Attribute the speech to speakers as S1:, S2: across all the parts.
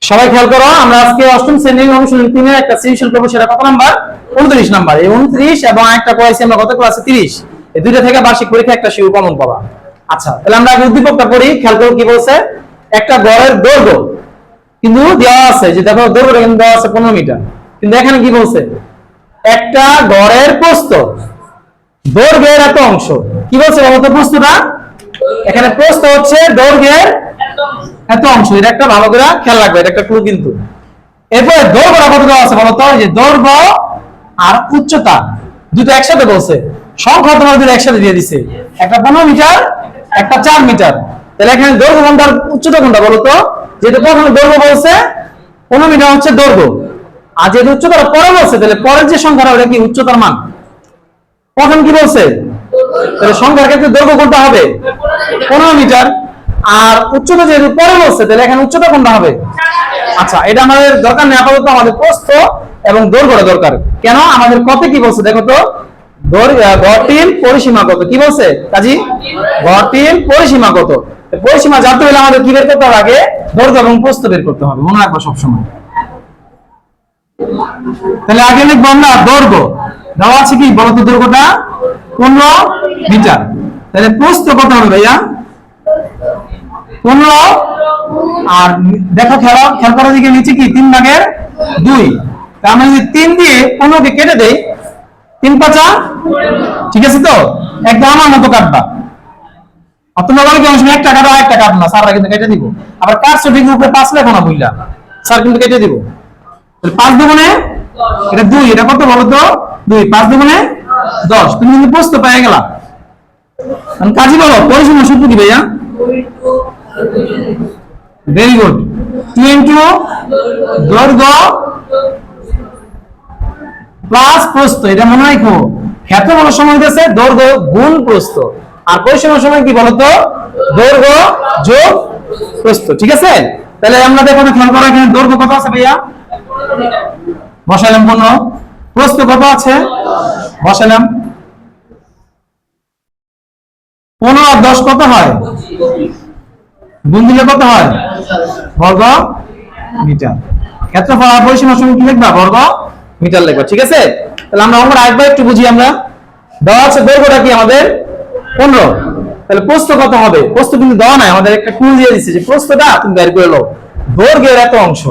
S1: সবাই খেয়াল করো, আমরা আজকে অষ্টম শ্রেণীর অনুশীলন 3 এর একটা সৃজনশীল করব। সেটা কত নাম্বার? 29 নাম্বার। এই 29 এবং একটা করেছি আমরা গত ক্লাসে 30। এই দুইটা থেকে বার্ষিক পরীক্ষা একটা শিউ কমন পাবা। আচ্ছা, তাহলে আমরা আগে উদ্দীপকটা পড়ি। খেয়াল করো কি বলছে। একটা গড়ের দৈর্ঘ্য কিন্তু দেওয়া আছে, যে দেখো দৈর্ঘ্যটা কিন্তু দেওয়া আছে 15 মিটার, কিন্তু এখানে কি বলছে? একটা গড়ের প্রস্থ দৈর্ঘ্যের এত অংশ। কি বলছে বলতো প্রস্থটা? এখানে প্রস্থ হচ্ছে দৈর্ঘ্যের এত অংশ। এটা একটা ভালো করে খেয়াল রাখবে, এটা একটা ক্লু কিন্তু। এরপরে দৈর্ঘ্যটা কত দেওয়া আছে বলতো? এই যে দৈর্ঘ্য আর উচ্চতা দুটো একসাথে বলছে, সংখ্যা তোমার দুটো একসাথে দিয়ে দিছে। একটা 15 মিটার, একটা 4 মিটার। তাহলে এখানে দৈর্ঘ্য কোনটা আর উচ্চতা কোনটা বলতো? যেটা প্রথমে দৈর্ঘ্য বলছে 15 মিটার হচ্ছে দৈর্ঘ্য, আর যেটা উচ্চতাটা পরে বলছে, তাহলে পরের যে সংখ্যাটা ওটা কি উচ্চতার মান। প্রথম কি বলছে? তাহলে সংখ্যার ক্ষেত্রে দৈর্ঘ্য কোনটা হবে? 15 মিটার। আর উচ্চতা যেহেতু পরে বলছে, তাহলে এখানে উচ্চতা কোনটা হবে? আচ্ছা, এটা আমাদের দরকার নেই আপাতত। আমাদের প্রস্থ এবং দৈর্ঘ্যটা দরকার। কেন? আমাদের কত কি বলছে দেখো তো। গড়টির পরিসীমা কত? কি বলছে কাজী? গড়টির পরিসীমা কত? পরিসীমা জানতে হলে আমাদের কি বের করতে হবে? আগে দৈর্ঘ্য এবং প্রস্থ বের করতে হবে, মনে রাখবো সবসময়। তাহলে আগে লিখবো আমরা দৈর্ঘ্য। দেওয়া আছে কি বলতো? দৈর্ঘ্যটা 15 মিটার। তাহলে প্রস্থ কত হবে ভাইয়া? 15। আর দেখো খেয়াল করার দিকে নিচে কি 3 ভাগের 2। তার মানে যদি 3 দিয়ে 15 কে কেটে দেই, 3 5 ঠিক আছে তো? একদম আমার মতো কাটবা। আর তোমরা বলে কি অনেক টাকা দাও, 1 টাকা না, স্যাররা কিন্তু কেটে দিব। আবার কাটছো ঠিক উপরে 5 লেখো না বুঝলা, স্যার কিন্তু কেটে দিব। তাহলে 5 দুগুণে এটা 2, এটা কত বলো তো? 2। 5 দুগুণে 10। তুমি কিন্তু প্রস্থ পেয়ে গেলা। কাজী বলো পরিসীমা সূত্র কি ভাইয়া? Very good. 2 ইনটু দৈর্ঘ্য প্লাস প্রস্থ। এটা মনে রাখো, ক্ষেত্র বলার সময় দিয়েছে দৈর্ঘ্য গুণ প্রস্থ, আর পরিসীমার সময় কি বলতো? দৈর্ঘ্য যোগ প্রস্থ। ঠিক আছে? তাহলে আমরা দেখো খেয়াল করো, এখানে দৈর্ঘ্য কত আছে ভাইয়া? বসাইলাম 15। প্রস্থ কত আছে? বসাইলাম 15 আর 10 কত হয়? গুণ দিলে কত হয়? বর্গ মিটার। ক্ষেত্রফল আর পরিসীমার সময় কি লিখবা? বর্গ মিটার লিখবা। ঠিক আছে? তাহলে আমরা অঙ্কটা আরেকবার একটু বুঝি। আমরা দেওয়া আছে দৈর্ঘ্যটা কি আমাদের 15, তাহলে প্রস্থ কত হবে? প্রস্থ কিন্তু দেওয়া নাই, আমাদের একটা ক্লু দিয়ে দিচ্ছে যে প্রস্থটা তুমি বের করে নাও। দৈর্ঘ্যের এত অংশ,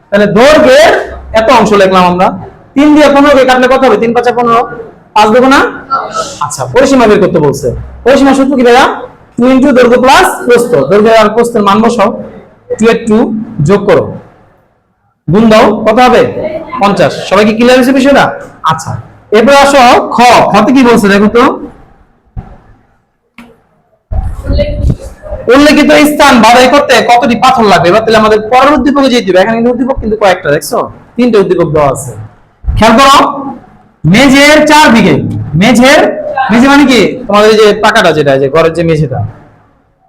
S1: তাহলে দৈর্ঘ্যের এত অংশ লিখলাম আমরা। 3 দিয়ে 15 কে কাটলে কত হবে? 3 5 15, 5 দেবো না? আচ্ছা, পরিসীমা বের করতে বলছে। পরিসীমা সূত্র কি ভাইয়া? 2 ইনটু দৈর্ঘ্য প্লাস প্রস্থ। দৈর্ঘ্য আর প্রস্থের মান বসাও, 2 এর 2 যোগ করো, গুণ দাও, কত হবে? 50। সবাই কি ক্লিয়ার হয়েছে বিষয়টা? আচ্ছা, এরপর আসো খতে কি বলছে দেখো তো। উল্লেখিত স্থান বাছাই করতে কতটি পাথর লাগবে? এবার তাহলে আমাদের পরের উদ্দীপকে যেতে হবে। এখানে কিন্তু উদ্দীপক কিন্তু কয়েকটা, দেখছো 3টে উদ্দীপক দেওয়া আছে। খেয়াল করো, মেঝের 4 দিকে, মেঝে মানে কি তোমাদের যে পাকাটা, যেটা যে ঘরের যে মেঝেটা,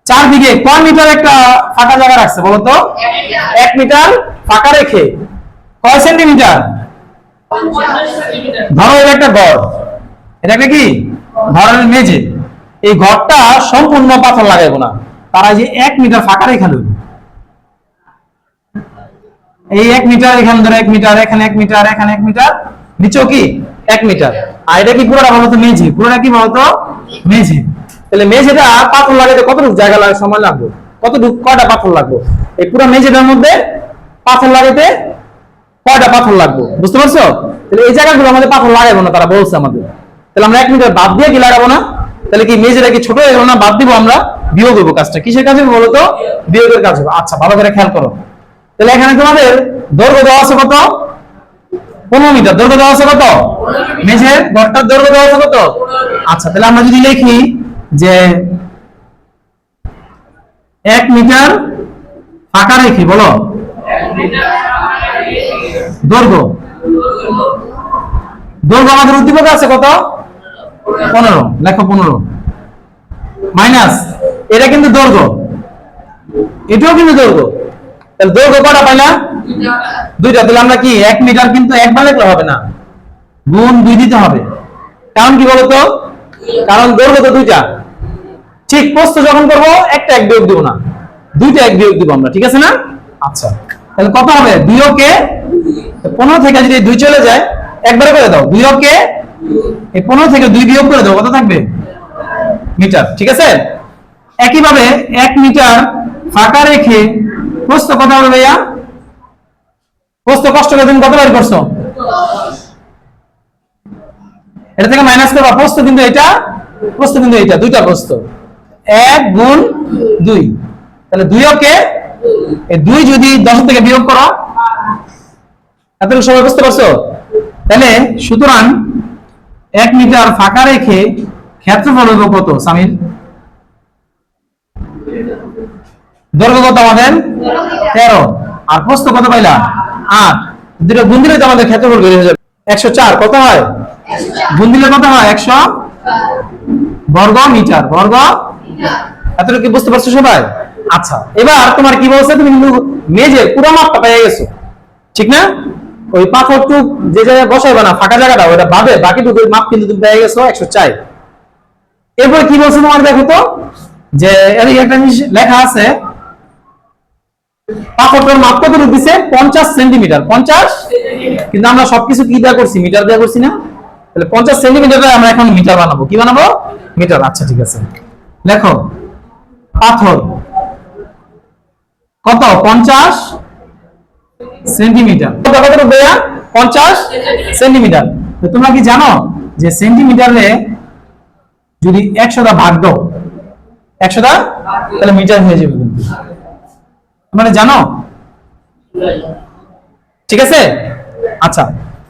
S1: 4 দিকে কয় মিটার একটা ফাঁকা জায়গা রাখছে বলো তো? 1 মিটার ফাঁকা রেখে কয় সেন্টিমিটার? ধরো এটা একটা ঘর, এটা একটা কি ঘরের মেঝে। এই ঘরটা সম্পূর্ণ পাথর লাগাইবো না, তারা যে 1 মিটার ফাঁকা রেখে দেবে। এই 1 মিটার, এখানে ধরো 1 মিটার, এখানে 1 মিটার, এখানে 1 মিটার, নিচেও কি 1 মিটার। আর এটা কি পুরোটা বলতো? মেঝে। পুরোটা কি বলতো? মেঝে। তাহলে মেঝেটা পাথর লাগাইতে কতটুকু জায়গা লাগে, সময় লাগবে? কতটুকু, কয়টা পাথর লাগবে? এই পুরো মেঝেটার মধ্যে পাথর লাগাইতে কয়টা পাথর লাগবে? বুঝতে পারছো? তাহলে এই জায়গাগুলো আমাদের পাথর লাগাবো না, তারা বলছে আমাদের। তাহলে আমরা 1 মিটার বাদ দিয়ে কি লাগাবো না? তাহলে কি মেঝেটা কি ছোট হয়ে গেল না? বাদ দিব আমরা, বিয়োগ করবো। কাজটা কিসের কাজ হবে বলো তো? বিয়োগের কাজ হবে। আচ্ছা, ভালো করে খেয়াল করো। তাহলে এখানে তোমাদের দৈর্ঘ্য দেওয়া আছে কত? 15 মিটার। দৈর্ঘ্য দেওয়া আছে কত? মেঝের ঘরটার দৈর্ঘ্য দেওয়া আছে কত? আচ্ছা, তাহলে আমরা যদি লিখি যে 1 মিটার ফাঁকা রেখে, বলো দৈর্ঘ্য। দৈর্ঘ্য আমাদের উদ্দীপক আছে কত? 15। লেখো 15 মাইনাস, এটা কিন্তু দৈর্ঘ্য, এটাও কিন্তু দৈর্ঘ্য। তাহলে দৈর্ঘ্য কটা পাইলাম? 2টা। তাহলে আমরা কি 1 মিটার কিন্তু একবার লিখলে হবে না, গুণ 2 দিতে হবে। কারণ কি বলতো? কারণ দৈর্ঘ্য তো 2টা। ঠিক প্রস্থ যখন করবো একটা 1 বিয়োগ দিব না, 2টা 1 বিয়োগ দিব আমরা। ঠিক আছে না? আচ্ছা, তাহলে কত হবে 2 কে 15 থেকে যদি 2 চলে যায় একবারে করে দাও 2 কে এই 15 থেকে 2 বিয়োগ করে দাও কত থাকবে মিটার ঠিক আছে একই ভাবে 1 মিটার ফাঁকা রেখে প্রস্থ কত হবে ভাইয়া প্রস্থ কষ্ট করে তুমি কত বের করছো এটা থেকে মাইনাস করবা প্রস্থ কিন্তু এটা দুইটা প্রস্থ 1 গুণ 2 তাহলে 2 কে এই 2 যদি 10 থেকে বিয়োগ করো এতটুকু সময় বুঝতে পারছো তাহলে সুতরাং 1 মিটার ফাঁকা রেখে ক্ষেত্রফল হবে কত সামির দৈর্ঘ্য কত আমাদের 13 আর প্রস্থ কত পাইলা 8 দুটো গুণ দিলে তো আমাদের ক্ষেত্রফল বের হয়ে যাবে 104 কত হয় গুণ দিলে কত হয় 100 বর্গ মিটার এতটুকু কি বুঝতে পারছো সবাই আচ্ছা এবার তোমার কি বলছে তুমি কিন্তু মেজের পুরো মাপটা পেয়ে গেছো ঠিক না ওই পাথরটুক যে জায়গায় বসাইবা না ফাঁকা জায়গাটা ওটা বাদে বাকিটুকু মাপ কিন্তু তুমি পেয়ে গেছো 104 এরপর কি বলছে তোমার দেখো তো যে এর একটা জিনিস লেখা আছে পাথরটার মাপ কত দিছে 50 সেন্টিমিটার 50 কিন্তু আমরা সবকিছু কি দেয়া করছি মিটার দেয়া করছি না তাহলে 50 সেন্টিমিটারে আমরা এখন মিটার বানাবো কি বানাবো মিটার আচ্ছা ঠিক আছে লেখো পাথর কত 50 সেন্টিমিটার কত কত ভাইয়া 50 সেন্টিমিটার তো তোমরা কি জানো যে সেন্টিমিটারে যদি 100 দা ভাগ দাও 100 দা তাহলে মিটার হয়ে যাবে কিন্তু মানে জানো ঠিক আছে আচ্ছা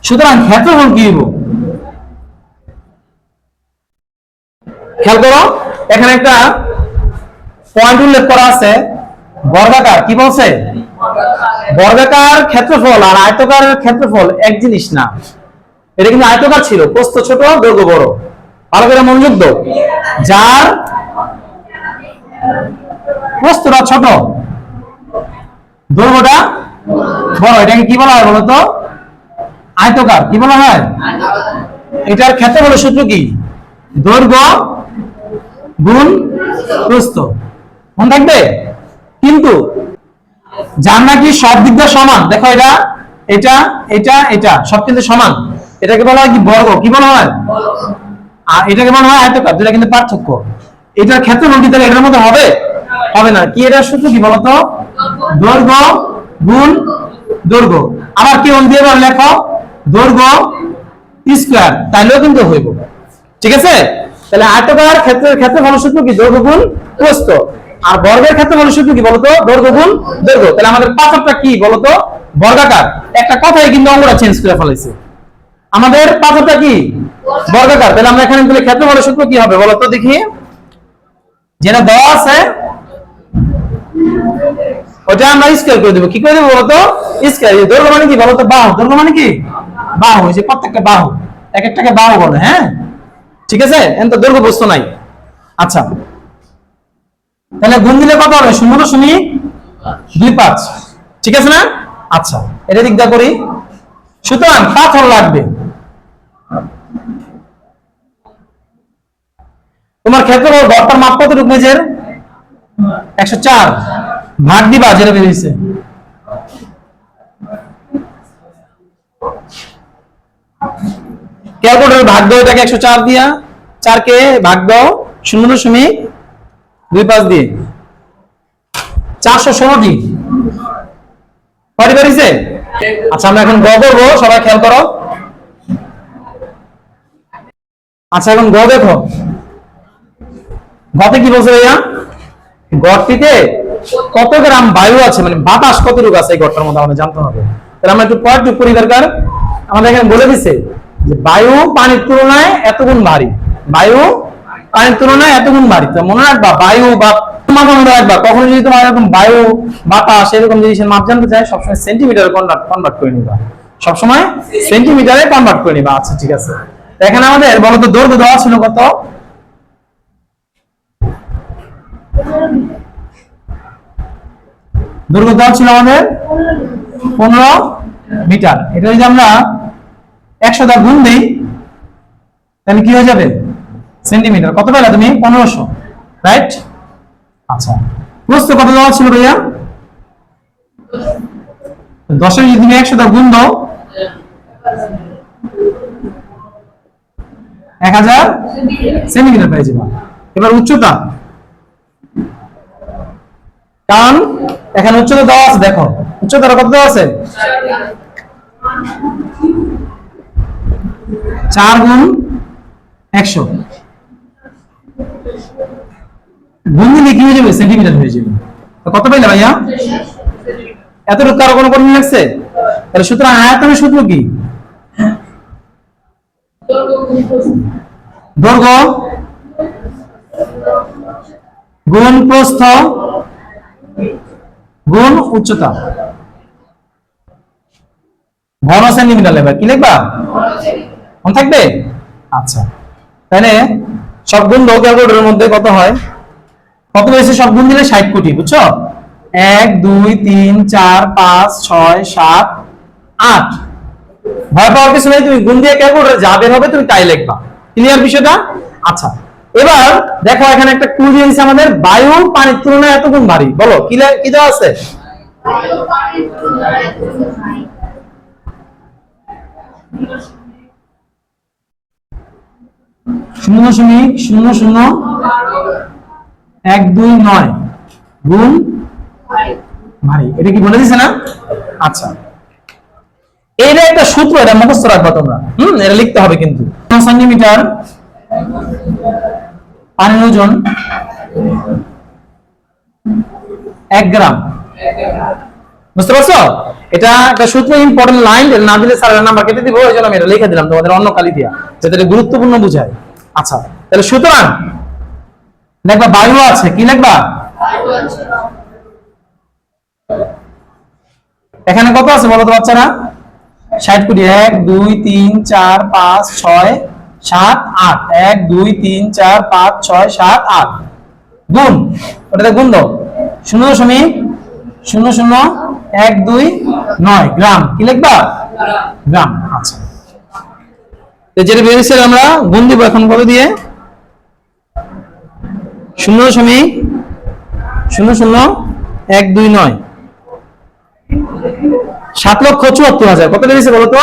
S1: সুতরাং ক্ষেত্রফল কি হবে খেয়াল করো এখানে একটা পয়েন্ট উল্লেখ করা আছে বর্গাকার কি বলছে বর্গাকার ক্ষেত্রফল আর আয়তাকারের ক্ষেত্রফল এক জিনিস না এটা কিন্তু আয়তাকার ছিল প্রস্থ ছোট দৈর্ঘ্য বড় ভালো করে মনোযোগ দাও যার প্রস্থটা ছোট দৈর্ঘ্যটা বড় এটাকে কি বলা হয় বলতো আয়তাকার কি বলা হয় এটার ক্ষেত্রফলের সূত্র কি দৈর্ঘ্য গুণ প্রস্থ মনে থাকবে কিন্তু যার নাকি সব দিক দিয়ে সমান দেখো এটা সব কিন্তু সমান এটাকে বলা হয় কি বর্গ কি বলা হয় আর এটাকে বলা হয় আয়তাকার দুটো কিন্তু পার্থক্য এটার ক্ষেত্রফল কি তাহলে এটার মধ্যে হবে না কি এটার সূত্র কি বলতো দৈর্ঘ্য গুণ দৈর্ঘ্য আবার কি অন দিয়ে লেখো দৈর্ঘ্য স্কয়ার তাইলেও কিন্তু হইব ঠিক আছে তাহলে আয়তাকার ক্ষেত্রফল সূত্র কি দৈর্ঘ্য গুণ প্রস্থ আর বর্গের ক্ষেত্রফল সূত্র কি বলতো দৈর্ঘ্য গুণ দৈর্ঘ্য তাহলে আমাদের পাথরটা কি বলতো বর্গাকার একটা কথাই কিন্তু অঙ্কটা চেঞ্জ করে ফেলাইছে আমাদের পাথরটা কি বর্গাকার তাহলে আমরা এখানে তাহলে ক্ষেত্রফলের সূত্র কি হবে বলতো দেখি যেটা দেওয়া আছে ওটা আমরা স্কয়ার করে দেব কি করে দেব বলতো স্কয়ার দৈর্ঘ্য মানে কি বলতো বাহু দৈর্ঘ্য মানে কি বাহু এই যে প্রত্যেকটা বাহু এক একটাকে বাহু বলে হ্যাঁ ঠিক আছে এন তো দৈর্ঘ্য বস্তু নাই আচ্ছা তাহলে গুণ দিলে কত হবে 0.25 ঠিক আছে না আচ্ছা এটা দিকটা করি সুতরাং পাথর লাগবে তোমার ক্ষেত্রফল গড়টার মাপ কতটুকু মেজের 104 ভাগ দিবা যেটা বেরিয়েছে ক্যালকুলেটর ভাগ দাও এটাকে 104 দিয়া 4 কে ভাগ দাও 0.25 দিয়ে 416 টি কয়টি বেরিয়েছে আচ্ছা আমরা এখন গ করবো সবাই খেয়াল করো আচ্ছা এখন গ দেখো গতে কি বলছে ভাইয়া গড়টিতে কত গ্রাম বায়ু আছে মানে বাতাস কতটুকু আছে এই গড়টার মধ্যে আমাদের জানতে হবে তাহলে আমরা একটু পয়েন্ট করি দরকার আমাদের এখানে বলে দিছে যে বায়ু পানির তুলনায় এত গুণ ভারী বায়ু পানির তুলনায় এত গুণ ভারী তো মনে রাখবা বায়ু বা মাথা মনে রাখবা কখনো যদি তোমার এরকম বায়ু বাতাস এরকম জিনিসের মাপ জানতে চাই সবসময় সেন্টিমিটারে কনভার্ট করে নিবা সবসময় সেন্টিমিটারে কনভার্ট করে নিবা আচ্ছা ঠিক আছে এখানে আমাদের বলতো দৈর্ঘ্য দেওয়া ছিল কত দৈর্ঘ্য দেওয়া ছিল আমাদের 15 মিটার এটা যদি আমরা 100 দ্বারা গুণ দেই তাহলে কি হয়ে যাবে সেন্টিমিটার কত পেলা তুমি 1500 রাইট আচ্ছা প্রস্থ কত দেওয়া ছিল ভাইয়া 10 যদি তুমি 100 গুণ দাও 1000 সেন্টিমিটার পেয়ে যাবে। এবার উচ্চতা, কারণ এখানে উচ্চতা দেওয়া আছে, দেখো উচ্চতাটা কত দেওয়া আছে, 4 গুণ 100 গুণ দিলে কি হয়ে যাবে, সেন্টিমিটার হয়ে যাবে। কত পাইলে ভাইয়া, এতটুকু কারো কোনো কঠিন লাগছে? তাহলে সুতরাং আয়তনের সূত্র কি, দৈর্ঘ্য গুণ প্রস্থ গুণ উচ্চতা, ঘন সেন্টিমিটার লিখবা। কি লিখবা, মনে থাকবে? আচ্ছা, তাহলে সব গুণ দাও, ক্যালকুলেটরের মধ্যে কত হয়, কত হয়েছে, সব গুণ দিলে 60 কোটি, বুঝছো? 1 2 3 4 5 6 7 8, ভয় পাওয়ার কিছু নেই, তুমি গুণ দিয়ে ক্যালকুলেটরে যা বের হবে তুমি তাই লিখবা। ক্লিয়ার বিষয়টা? আচ্ছা, এবার দেখো এখানে একটা ক্লু দিয়েছে আমাদের, বায়ু পানির তুলনায় এত গুণ ভারী। বলো কি কি দেওয়া আছে, বায়ু পানির তুলনায় এত গুণ ভারী। 0.00129 গুণ ভারী, এটা কি বলে দিছে না? আচ্ছা, এইটা একটা সূত্র, এটা মুখস্থ রাখবা তোমরা। এটা লিখতে হবে কিন্তু। সেন্টিমিটার পানির ওজন 1 গ্রাম, বুঝতে পারছো? এটা একটা সূত্র, ইম্পর্টেন্ট লাইন, না দিলে স্যারের নাম্বার কেটে দিব, এই জন্য আমি এটা লিখে দিলাম তোমাদের অন্য কালি দিয়া, যাতে এটা গুরুত্বপূর্ণ বুঝায়। আচ্ছা, তাহলে সুতরাং দেখবা বায়ু আছে, কি লিখবা, এখানে কত আছে বলো তো বাচ্চারা, 60 কোটি। 1 2 3 4 5 6 7 8, 1 2 3 4 5 6 7 8 গুণ, ওটাতে গুণ দাও 0.00129 গ্রাম। কি লিখবা, গ্রাম। আচ্ছা, যেটা বেরিয়েছে আমরা গুণ দিব এখন কত দিয়ে, 0.00129, 7,74,000। কত বেরিয়েছে বলো তো?